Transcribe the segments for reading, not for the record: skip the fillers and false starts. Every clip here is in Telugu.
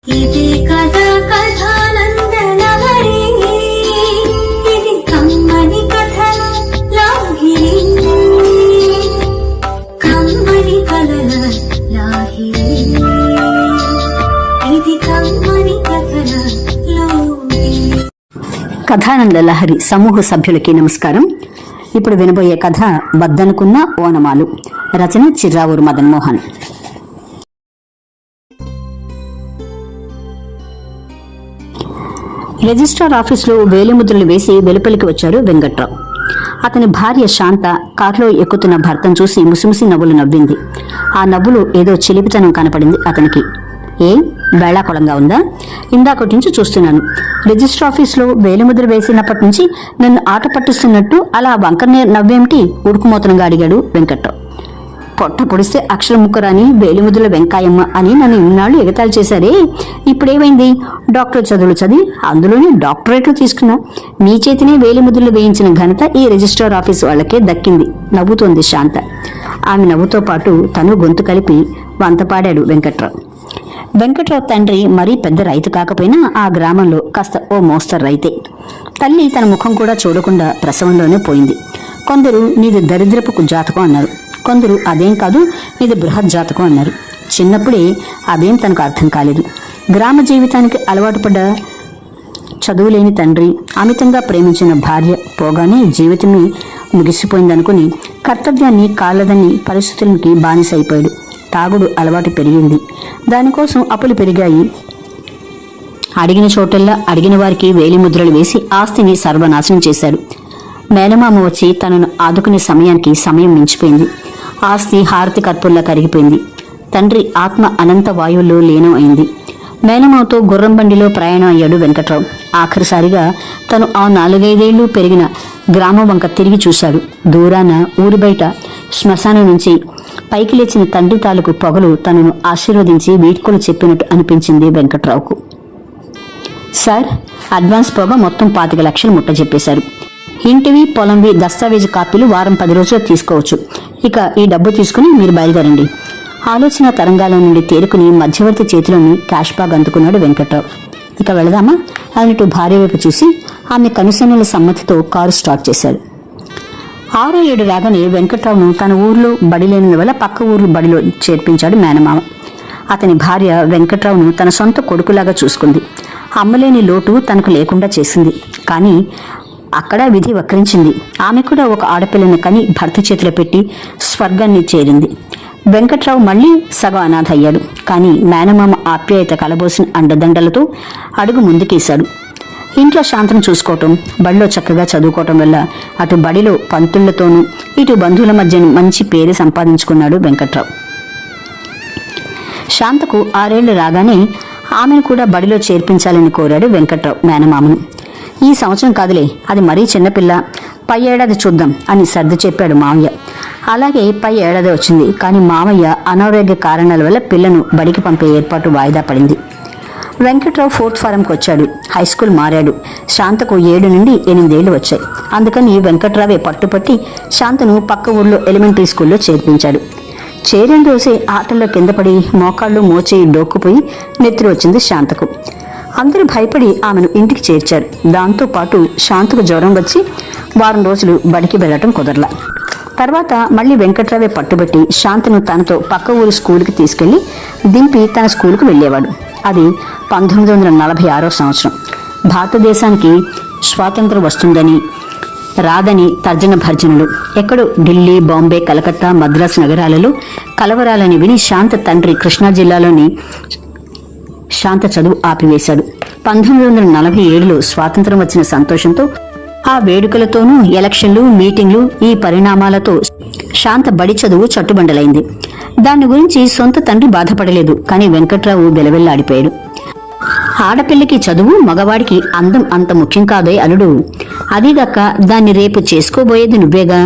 ఇది కథా కథానందలహరి, ఇది కమ్మని కథల లాహిరి, కమ్మని కలల లాహిరి, ఇది కమ్మని కథల లాహిరి. కథానంద లహరి సమూహ సభ్యులకి నమస్కారం. ఇప్పుడు వినబోయే కథ వద్దనుకున్న ఓనమాలు. రచన చిర్రావూరు మదన్మోహన్. రిజిస్ట్రార్ ఆఫీసులో వేలిముద్రలు వేసి వెలుపలికి వచ్చాడు వెంకట్రావు. అతని భార్య శాంత కారులో ఎక్కుతున్న భర్తను చూసి ముసిముసి నవ్వులు నవ్వింది. ఆ నవ్వులు ఏదో చిలిపితనం కనపడింది అతనికి. వేళాకొళంగా ఉందా? ఇందాకటి నుంచి చూస్తున్నాను. రిజిస్టర్ ఆఫీసులో వేలిముద్ర వేసినప్పటి నుంచి నన్ను ఆట పట్టిస్తున్నట్టు అలా వంకరనే నవ్వేమిటి? ఉడుకుమోతనంగా అడిగాడు వెంకట్రావు. పొట్ట పొడిస్తే అక్షర ముక్కరాని వేలిముద్రల వెంకాయమ్మ అని నన్ను ఇన్నాళ్ళు ఎగతాళి చేశారే, ఇప్పుడేమైంది? డాక్టర్ చదువులు చదివి అందులోనే డాక్టరేట్లు తీసుకున్నా. మీ చేతినే వేలిముద్రలు వేయించిన ఘనత ఈ రిజిస్ట్రార్ ఆఫీస్ వాళ్లకే దక్కింది నవ్వుతోంది శాంత. ఆమె నవ్వుతో పాటు తను గొంతు కలిపి వంతపాడాడు వెంకట్రావు. వెంకట్రావు తండ్రి మరీ పెద్ద రైతు కాకపోయినా ఆ గ్రామంలో కాస్త ఓ మోస్తరు రైతే. తల్లి తన ముఖం కూడా చూడకుండా ప్రసవంలోనే పోయింది. కొందరు నీది దరిద్రపు జాతకం అన్నారు, కొందరు అదేం కాదు ఇది బృహత్ జాతకం అన్నారు. చిన్నప్పుడే అదేం తనకు అర్థం కాలేదు. గ్రామ జీవితానికి అలవాటు పడ్డ చదువులేని తండ్రి, అమితంగా ప్రేమించిన భార్య పోగానే జీవితమే ముగిసిపోయిందనుకుని కర్తవ్యాన్ని కాళ్ళదని పరిస్థితులకి బానిసైపోయాడు. తాగుడు అలవాటు పెరిగింది. దానికోసం అప్పులు పెరిగాయి. అడిగిన చోటల్లా అడిగిన వారికి వేలిముద్రలు వేసి ఆస్తిని సర్వనాశనం చేశాడు. మేనమామ వచ్చి తనను ఆదుకునే సమయానికి సమయం మించిపోయింది. ఆస్తి హారతి కర్పూర్లా కరిగిపోయింది. తండ్రి ఆత్మ అనంత వాయువుల్లో లీనం అయింది. మేనమామతో గుర్రం బండిలో ప్రయాణం అయ్యాడు వెంకట్రావు. ఆఖరిసారిగా తను ఆ 4-5 పెరిగిన గ్రామం వంక తిరిగి చూశాడు. దూరాన ఊరి బయట శ్మశానం నుంచి పైకి లేచిన తండ్రి తాలూకు పొగలు తనను ఆశీర్వదించి వీడ్కోలు చెప్పినట్టు అనిపించింది వెంకట్రావుకు. సార్, అడ్వాన్స్ పొగ మొత్తం 25 లక్షలు ముట్ట చెప్పేశారు. ఇంటివి పొలంవి దస్తావేజు కాపీలు వారం 10 రోజులు తీసుకోవచ్చు. ఇక ఈ డబ్బు తీసుకుని మీరు బయలుదేరండి. ఆలోచన తరంగాల నుండి తేరుకుని మధ్యవర్తి చేతిలోని క్యాష్ బ్యాగ్ అందుకున్నాడు వెంకట్రావు. ఇక వెళదామా అన్నట్టు భార్య వైపు చూసి ఆమె కనుసెన్నుల సమ్మతితో కారు స్టార్ట్ చేశాడు. 6-7 రాగానే వెంకట్రావును తన ఊర్లో బడి లేని వల్ల పక్క ఊరు బడిలో చేర్పించాడు మేనమామ. అతని భార్య వెంకట్రావును తన సొంత కొడుకులాగా చూసుకుంది. అమ్మలేని లోటు తనకు లేకుండా చేసింది. కానీ అక్కడ విధి వక్రించింది. ఆమె కూడా ఒక ఆడపిల్లని కని భర్త చేతిలో పెట్టి స్వర్గాన్ని చేరింది. వెంకట్రావు మళ్లీ సగం అనాథ అయ్యాడు. కానీ మేనమామ ఆప్యాయత కలబోసిన అండదండలతో అడుగు ముందుకేశాడు. ఇంట్లో శాంతను చూసుకోవటం, బడిలో చక్కగా చదువుకోవటం వల్ల అటు బడిలో పంతుళ్లతోనూ ఇటు బంధువుల మధ్య మంచి పేరు సంపాదించుకున్నాడు వెంకట్రావు. శాంతకు 6 ఏళ్లు రాగానే ఆమెను కూడా బడిలో చేర్పించాలని కోరాడు వెంకట్రావు మేనమామను. ఈ సంవత్సరం కాదులే, అది మరీ చిన్నపిల్ల, పై ఏడాది చూద్దాం అని సర్ది చెప్పాడు మామయ్య. అలాగే పై ఏడాది వచ్చింది. కానీ మామయ్య అనారోగ్య కారణాల వల్ల పిల్లను బడికి పంపే ఏర్పాటు వాయిదా పడింది. వెంకట్రావు 4th ఫారంకి వచ్చాడు. హై స్కూల్ మారాడు. శాంతకు 7 నుండి 8 ఏళ్లు వచ్చాయి. అందుకని వెంకట్రావే పట్టుపట్టి శాంతను పక్క ఊర్లో ఎలిమెంటరీ స్కూల్లో చేర్పించాడు. చేరిన రోజే ఆటల్లో కింద పడి మోకాళ్ళు మోచేయి డోక్కుపోయి నెత్తురు వచ్చింది శాంతకు. అందరూ భయపడి ఆమెను ఇంటికి చేర్చారు. దాంతో పాటు శాంతకు జ్వరం వచ్చి వారం రోజులు బడికి వెళ్లటం కుదరలా. తర్వాత మళ్లీ వెంకట్రావే పట్టుబట్టి శాంతను తనతో పక్క ఊరి స్కూల్కి తీసుకెళ్లి దింపి తన స్కూల్కు వెళ్లేవాడు. అది 1946వ సంవత్సరం. భారతదేశానికి స్వాతంత్రం వస్తుందని రాదని తర్జన భర్జనలు. ఎక్కడో ఢిల్లీ, బాంబే, కలకత్తా, మద్రాసు నగరాలలో కలవరాలని విని శాంత తండ్రి కృష్ణా జిల్లాలోని శాంత చదువు ఆపివేశాడు. 1947లో స్వాతంత్రం వచ్చిన సంతోషంతో ఆ వేడుకలతోనూ ఎలక్షన్లు, మీటింగ్లు, ఈ పరిణామాలతో శాంత బడి చదువు చట్టుబండలైంది. దాని గురించి సొంత తండ్రి బాధపడలేదు. కానీ వెంకట్రావు వెలవెల్లాడిపోయాడు. ఆడపిల్లకి చదువు, మగవాడికి అందం అంత ముఖ్యం కాదే అల్లుడు. అదీగాక దాన్ని రేపు చేసుకోబోయేది నువ్వేగా.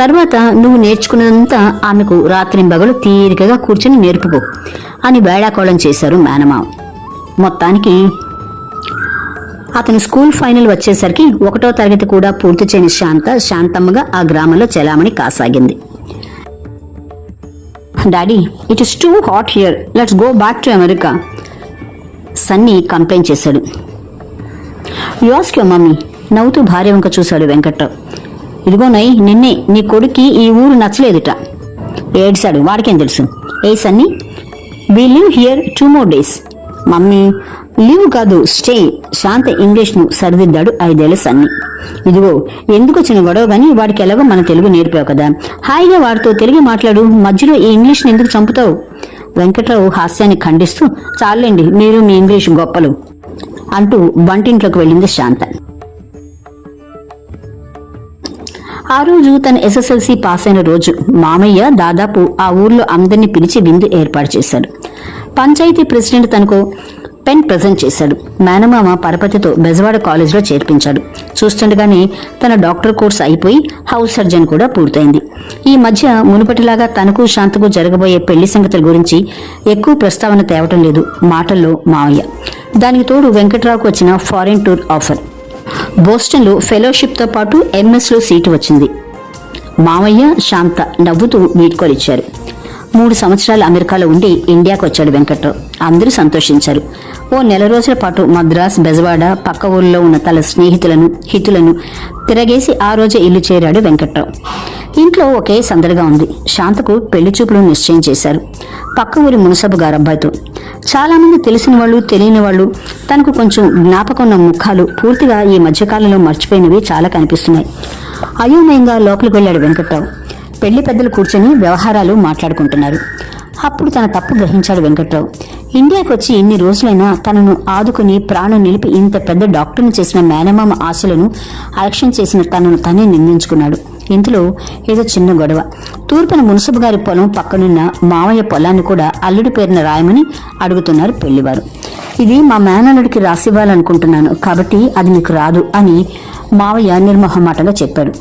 తర్వాత నువ్వు నేర్చుకున్నదంతా ఆమెకు రాత్రింబగలు తీరికగా కూర్చుని నేర్పుకో అని వేళాకోళం చేశారు మేనమామ. మొత్తానికి అతని స్కూల్ ఫైనల్ వచ్చేసరికి 1వ తరగతి కూడా పూర్తి చేయని శాంతమ్మగా ఆ గ్రామంలో చెలామణి కాసాగింది. Daddy, it is too hot here, let's go back to America. Sunny complaint చేశాడు. యువాస్క్యో మమ్మీ, నవ్వుతూ భార్య వంక చూశాడు వెంకట్రావు. ఇదిగోనయ్, నిన్నే నీ కొడుక్కి ఈ ఊరు నచ్చలేదుట. ఏడ్చాడు, వాడికేం తెలుసు. ఏ Sunny, we live here 2 more days. Mummy, leave కాదు, స్టే. శాంత ఇంగ్లీష్ను సరిదిద్దాడు 5 ఏళ్ల సన్నీ. ఇదిగో, ఎందుకు వచ్చిన గొడవ గాని, వాడికి ఎలాగో మన తెలుగు నేర్పావు కదా, హాయిగా వాడితో తెలుగు మాట్లాడు, మధ్యలో ఈ ఇంగ్లీష్ని ఎందుకు చంపుతావు? వెంకట్రావు హాస్యాన్ని ఖండిస్తూ, చాలండి మీరు మీ ఇంగ్లీష్ గొప్పలు అంటూ వంటింట్లోకి వెళ్ళింది శాంత. ఆ రోజు తన SSLC పాస్ అయిన రోజు మామయ్య దాదాపు ఆ ఊర్లో అందరినీ పిలిచి విందు ఏర్పాటు చేశాడు. పంచాయతీ ప్రెసిడెంట్ తనకు పెన్ ప్రజెంట్ చేశాడు. మేనమామ పరపతితో బెజవాడ కాలేజీలో చేర్పించాడు. చూస్తుండగానే తన డాక్టర్ కోర్స్ అయిపోయి హౌస్ సర్జన్ కూడా పూర్తయింది. ఈ మధ్య మునుపటిలాగా తనకు శాంతకు జరగబోయే పెళ్లి సంగతుల గురించి ఎక్కువ ప్రస్తావన తేవటం లేదు మాటల్లో మావయ్య. దానికి తోడు వెంకట్రావుకు వచ్చిన ఫారిన్ టూర్ ఆఫర్. బోస్టన్లో ఫెలోషిప్తో పాటు MS లో సీటు వచ్చింది. మావయ్య శాంత నవ్వుతూ వీడ్కోలిచ్చారు. 3 సంవత్సరాలు అమెరికాలో ఉండి ఇండియాకు వచ్చాడు వెంకట్రావు. అందరూ సంతోషించారు. ఓ నెల రోజుల పాటు మద్రాస్, బెజవాడ, పక్క ఊళ్ళో ఉన్న తన స్నేహితులను హితులను తిరగేసి ఆ రోజే ఇల్లు చేరాడు వెంకట్రావు. ఇంట్లో ఒకే సందడిగా ఉంది. శాంతకు పెళ్లి చూపులు నిశ్చయం చేశారు పక్క ఊరి మునసబు గారబ్బాయితో. చాలా మంది తెలిసిన వాళ్ళు, తెలియని వాళ్ళు, తనకు కొంచెం జ్ఞాపకం ఉన్న ముఖాలు పూర్తిగా ఈ మధ్యకాలంలో మర్చిపోయినవి చాలా కనిపిస్తున్నాయి. అయోమయంగా లోపలికి వెళ్ళాడు వెంకట్రావు. పెళ్లి పెద్దలు కూర్చొని వ్యవహారాలు మాట్లాడుకుంటున్నారు. అప్పుడు తన తప్పు గ్రహించాడు వెంకట్రావు. ఇండియాకు వచ్చి ఇన్ని రోజులైనా తనను ఆదుకుని ప్రాణం నిలిపి ఇంత పెద్ద డాక్టర్ని చేసిన మేనమామ ఆశలను అలక్ష్యం చేసిన తనను తనే నిందించుకున్నాడు. ఇందులో ఏదో చిన్న గొడవ. తూర్పున మున్సబు గారి పొలం పక్కనున్న మావయ్య పొలాన్ని కూడా అల్లుడి పేరున రాయమని అడుగుతున్నారు పెళ్లివారు. ఇది మా మేనల్లుడికి రాసివ్వాలనుకుంటున్నాను, కాబట్టి అది మీకు రాదు అని మావయ్య నిర్మోహమాటంగా చెప్పాడు.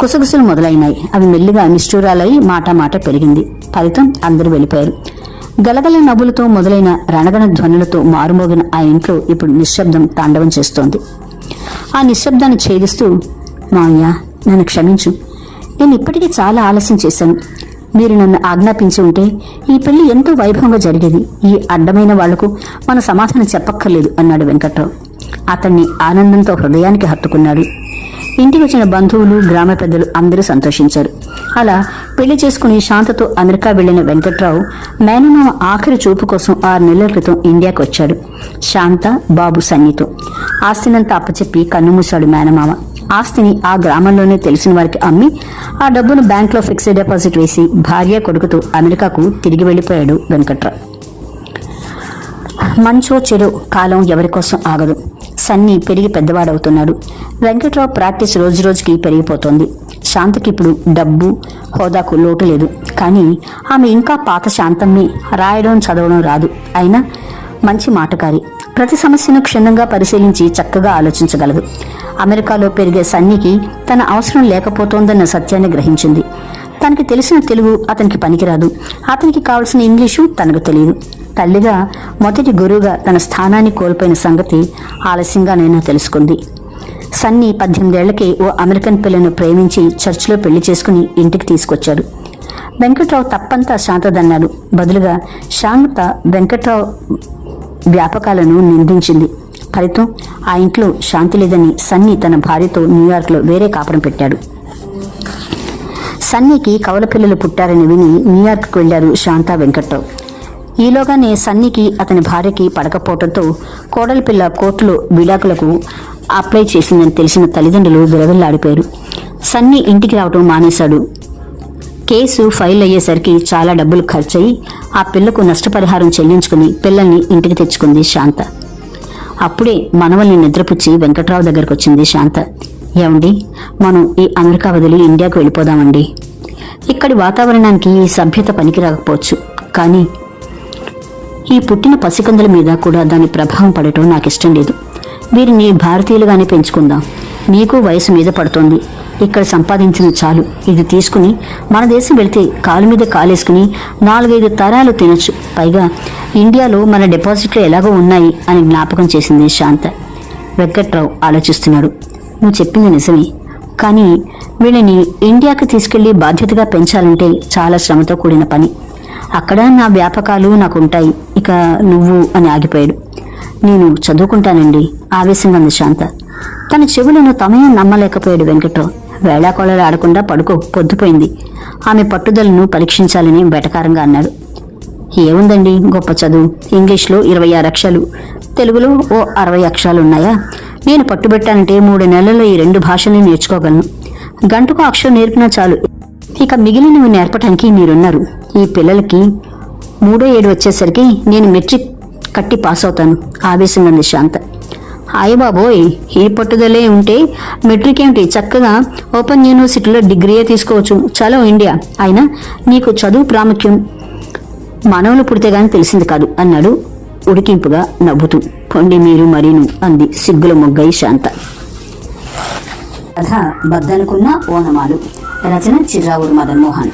గుసగుసలు మొదలైనాయి. అవి మెల్లిగా నిష్ఠూరాలై మాట పెరిగింది. ఫలితం అందరూ వెళ్ళిపోయారు. గలగల నవ్వులతో మొదలైన రణగణ ధ్వనులతో మారుమోగిన ఆ ఇంట్లో ఇప్పుడు నిశ్శబ్దం తాండవం చేస్తోంది. ఆ నిశ్శబ్దాన్ని ఛేదిస్తూ, మావయ్య నన్ను క్షమించు, నేను ఇప్పటికీ చాలా ఆలస్యం చేశాను. మీరు నన్ను ఆజ్ఞాపించి ఉంటే ఈ పెళ్లి ఎంతో వైభవంగా జరిగేది. ఈ అడ్డమైన వాళ్లకు మన సమాధానం చెప్పక్కర్లేదు అన్నాడు వెంకట్రావు. అతన్ని ఆనందంతో హృదయానికి హత్తుకున్నాడు. ఇంటికి వచ్చిన బంధువులు, గ్రామ పెద్దలు అందరూ సంతోషించారు. అలా పెళ్లి చేసుకుని శాంతతో అమెరికా వెళ్లిన వెంకట్రావు మేనమామ ఆఖరి చూపు కోసం 6 నెలల క్రితం ఇండియాకు వచ్చాడు. శాంత, బాబు సన్నితో ఆస్తినంతా అప్పచెప్పి కన్నుమూశాడు మేనమామ. ఆస్తిని ఆ గ్రామంలోనే తెలిసిన వారికి అమ్మి ఆ డబ్బును బ్యాంకులో ఫిక్స్డ్ డిపాజిట్ వేసి భార్య, కొడుకుతో అమెరికాకు తిరిగి వెళ్లిపోయాడు వెంకట్రావు. మంచో చెరో కాలం ఎవరి కోసం ఆగదు. సన్నీ పెరిగి పెద్దవాడవుతున్నాడు. వెంకట్రావు ప్రాక్టీస్ రోజు రోజుకి పెరిగిపోతోంది. శాంతకి ఇప్పుడు డబ్బు, హోదాకు లోటు లేదు. కానీ ఆమె ఇంకా పాత శాంతమ్మే. రాయడం, చదవడం రాదు. అయినా మంచి మాటకారి. ప్రతి సమస్యను క్షుణ్ణంగా పరిశీలించి చక్కగా ఆలోచించగలదు. అమెరికాలో పెరిగే సన్నీకి తన అవసరం లేకపోతోందన్న సత్యాన్ని గ్రహించింది. తనకి తెలిసిన తెలుగు అతనికి పనికిరాదు. అతనికి కావలసిన ఇంగ్లీషు తనకు తెలియదు. తల్లిగా, మొదటి గురువుగా తన స్థానాన్ని కోల్పోయిన సంగతి ఆలస్యంగానైనా తెలుసుకుంది. సన్నీ 18 ఏళ్లకే ఓ అమెరికన్ పిల్లను ప్రేమించి చర్చిలో పెళ్లి చేసుకుని ఇంటికి తీసుకొచ్చాడు. వెంకట్రావు తప్పంతా శాంతదన్నాడు. బదులుగా శాంత వెంకట్రావు వ్యాపకాలను నిందించింది. ఫలితం ఆ ఇంట్లో శాంతి లేదని సన్నీ తన భార్యతో న్యూయార్క్లో వేరే కాపురం పెట్టాడు. సన్నీకి కవల పిల్లలు పుట్టారని విని న్యూయార్క్కు వెళ్లారు శాంత, వెంకట్రావు. ఈలోగానే సన్నీకి అతని భార్యకి పడకపోవడంతో కోడలి పిల్ల కోర్టులో విడాకులకు అప్లై చేసిందని తెలిసిన తల్లిదండ్రులు విలవిల్లాడిపోయారు. సన్నీ ఇంటికి రావటం మానేశాడు. కేసు ఫైల్ అయ్యేసరికి చాలా డబ్బులు ఖర్చయి ఆ పిల్లకు నష్టపరిహారం చెల్లించుకుని పిల్లల్ని ఇంటికి తెచ్చుకుంది శాంత. అప్పుడే మనవల్ని నిద్రపుచ్చి వెంకట్రావు దగ్గరకు వచ్చింది శాంత. ఏమండి, మనం ఈ అమెరికా వదిలి ఇండియాకు వెళ్ళిపోదామండి. ఇక్కడి వాతావరణానికి ఈ సభ్యత పనికి రాకపోవచ్చు, కానీ ఈ పుట్టిన పసికందుల మీద కూడా దాని ప్రభావం పడటం నాకు ఇష్టం లేదు. వీరిని భారతీయులుగానే పెంచుకుందాం. మీకు వయసు మీద పడుతోంది. ఇక్కడ సంపాదించిన చాలు. ఇది తీసుకుని మన దేశం వెళ్తే కాలు మీద కాలేసుకుని 4-5 తరాలు తినొచ్చు. పైగా ఇండియాలో మన డిపాజిట్లు ఎలాగో ఉన్నాయి అని జ్ఞాపకం చేసింది శాంత. వెంకట్రావు ఆలోచిస్తున్నాడు. నువ్వు చెప్పింది నిజమే, కానీ వీళ్ళని ఇండియాకి తీసుకెళ్లి బాధ్యతగా పెంచాలంటే చాలా శ్రమతో కూడిన పని. అక్కడ నా వ్యాపకాలు నాకుంటాయి. ఇక నువ్వు అని ఆగిపోయాడు. నేను చదువుకుంటానండి, ఆవేశంగా అంది శాంత. తన చెవులను తమే నమ్మలేకపోయాడు వెంకట్రావు. వేళాకోళలు ఆడకుండా పడుకో, పొద్దుపోయింది. ఆమె పట్టుదలను పరీక్షించాలని వెటకారంగా అన్నాడు. ఏముందండి గొప్ప చదువు, ఇంగ్లీష్లో 26 అక్షరాలు, తెలుగులో ఓ 60 అక్షరాలు ఉన్నాయా? నేను పట్టుబెట్టానంటే 3 నెలల్లో ఈ 2 భాషల్ని నేర్చుకోగలను. గంటకు అక్షరం నేర్పినా చాలు, ఇక మిగిలినవి నేర్పడానికి మీరున్నారు. ఈ పిల్లలకి 3వ ఏడు వచ్చేసరికి నేను మెట్రిక్ కట్టి పాస్ అవుతాను, ఆవేశంగా ఉంది శాంత. బాబోయ్, ఈ పట్టుదలే ఉంటే మెట్రిక్ ఏమిటి, చక్కగా ఓపెన్ యూనివర్సిటీలో డిగ్రీయే తీసుకోవచ్చు. చలో ఇండియా. అయినా నీకు చదువు ప్రాముఖ్యం మానవులు పుడితే గాని తెలిసింది కాదు అన్నాడు ఉడికింపుగా నవ్వుతూ. పొండి మీరు మరీను అంది సిగ్గుల మొగ్గై శాంత. కథ బద్దనుకున్న ఓనమాలు. రచన చిర్రావూరు మదన్ మోహన్.